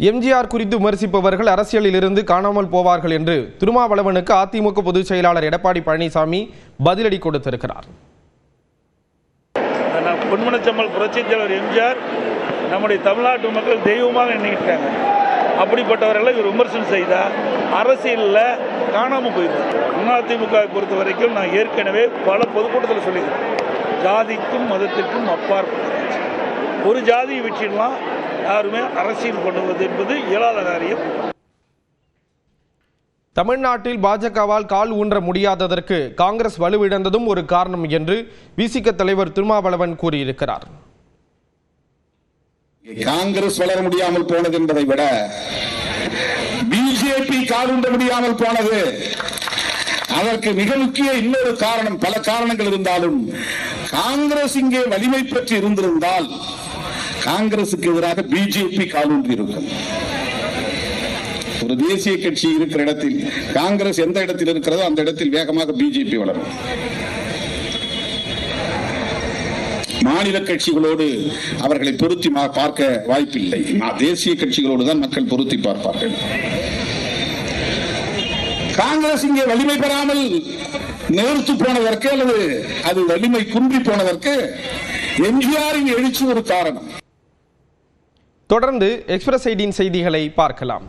எம்ஜிஆர் குறித்து விமர்சிப்பவர்கள் அரசியலில் இருந்து காணாமல் போவார்கள் என்று திருமாவளவனுக்கு அதிமுக பொதுச் செயலாளர் எடப்பாடி பழனிசாமி பதிலடி கொடுத்திருக்கிறார். பொன்மனச்செம்மல் புரட்சித் தலைவர் எம்ஜிஆர் நம்முடைய தமிழ்நாட்டு மக்கள் தெய்வமாக எண்ணிக்கிட்டாங்க. அப்படிப்பட்டவர்களை இவர் விமர்சனம் செய்தால் அரசியலில் காணாமல் போயிருக்காங்க. அதிமுக பொறுத்த வரைக்கும் நான் ஏற்கனவே பல பொதுக்கூட்டத்தில் சொல்லியிருக்கேன், ஜாதிக்கும் மதத்திற்கும் அப்பாற்பட்ட ஒரு ஜாதியை வச்சிடலாம், யாருமே அரசியல் பண்ணுவது என்பது இயலாத காரியம். தமிழ்நாட்டில் பாஜகவால் கால் ஊன்ற முடியாததற்கு காங்கிரஸ் வலுவிழந்ததும் ஒரு காரணம் என்று விசிக தலைவர் திருமாவளவன் கூறியிருக்கிறார். காங்கிரஸ் வளர முடியாமல் போனது என்பதை விட பிஜேபி கால் ஊன்ற முடியாமல் போனது அதற்கு மிக முக்கிய இன்னொரு காரணம். பல காரணங்கள் இருந்தாலும் காங்கிரஸ் இங்கே வலிமை பெற்று இருந்திருந்தால் காங்கிரசுக்கு எதிராக பிஜேபி காலூன்றி இருக்கும். ஒரு தேசிய கட்சி இருக்கிற இடத்தில் காங்கிரஸ் எந்த இடத்தில் இருக்கிறதோ அந்த இடத்தில் வேகமாக பிஜேபி வளரும். மாநில கட்சிகளோடு அவர்களை பொருத்தி பார்க்க வாய்ப்பில்லை. தேசிய கட்சிகளோடு தான் மக்கள் பொருத்தி பார்ப்பார்கள். காங்கிரஸ் இங்கே வலிமை பெறாமல் நேர்த்து போனதற்கு அல்லது அது வலிமை குன்றி போனதற்கு எம்ஜிஆரின் எழுச்சி ஒரு காரணம். தொடர்ந்து எக்ஸ்பிரஸ் செய்திகளை பார்க்கலாம்.